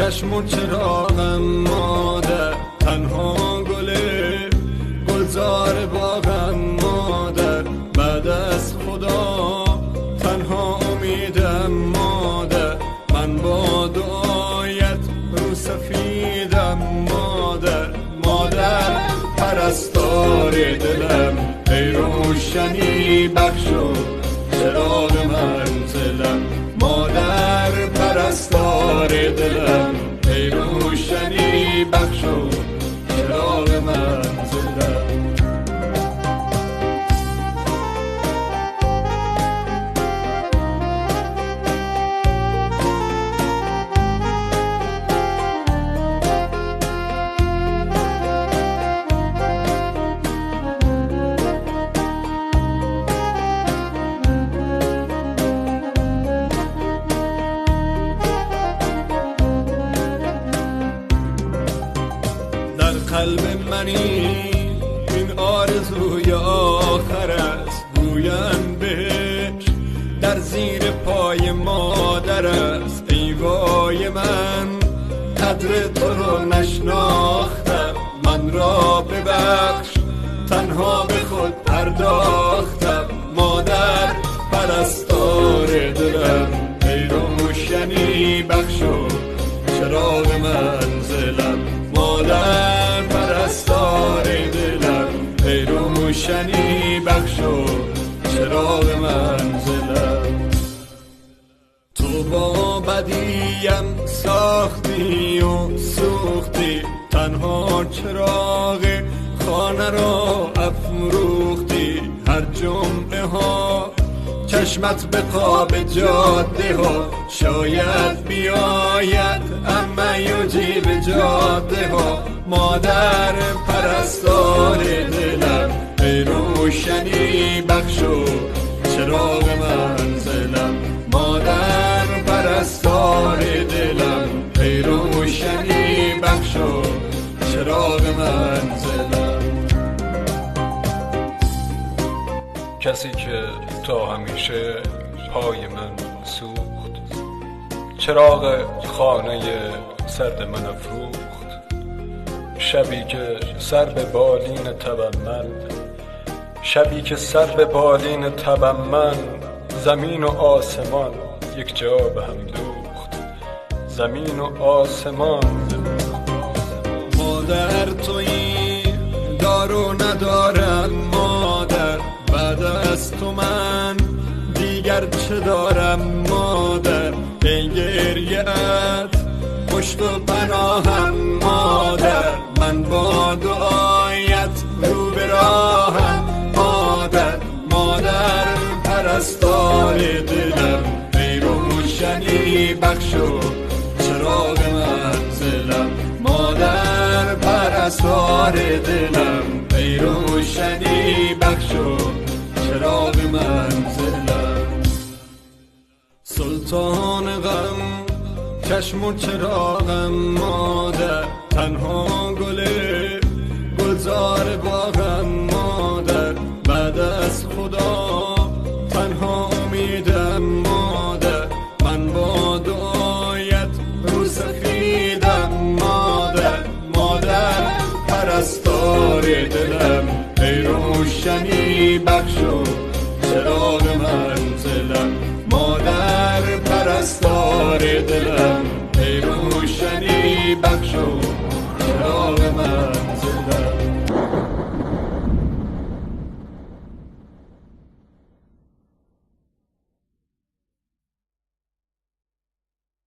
چشم و چراغم مادر، تنها گلزار باغم مادر، بعد از خدا تنها امیدم مادر، من با دعایت رو سفیدم مادر. مادر پرستار دلم، ای روشنی بخشو چراغ منزلم. مادر پرستار دلم، ای روشنی بخشو چراغ منزلم. قلب منی این آرزوی آخر است، گویم بهش در زیر پای مادر است. ای وای من قدر تو رو نشناختم، من را ببخش تنها به خود پرداختم. مادر پرستار دلم، ای روشنی بخشو چراغ منزلم. مادر پرستار دلم، ای روشنی بخشو چراغ منزلم. تو با بدیم ساختی و سوختی، تنها چراغ خانه را افروختی. هر جمعه ها چشمت به خواب جاده ها، شاید بیاید اما یوجی به جاده ها. مادر پرستار دلم، ای روشنی بخشو چراغ منزلم. مادر پرستار دلم، ای روشنی بخشو چراغ منزلم. کسی که تا همیشه پای من سوخت، چراغ خانه سرد من افروخت. شبی که سر به بالین تبم من، شبی که سر به بالین تبم من، زمین و آسمان یک جا به هم دوخت، زمین و آسمان. مادر تویی دارو ندارم مادر، بعد از تو من دیگر چه دارم مادر. ای گریه‌ات پشت و پناهم مادر، من با دعایت رو به راهم مادر. مادر پرستار دلم، ای روشنی بخشو چراغ منزلم. مادر پرستار دلم، ای روشنی بخشو چراغ منزلم. سلطان غم چشم و چراغم مادر، تنها گلزار باغم مادر، بعد از خدا تنها امیدم مادر. من با دعایت رو سفیدم مادر. مادر پرستار دلم، ای روشنی بخشو چراغ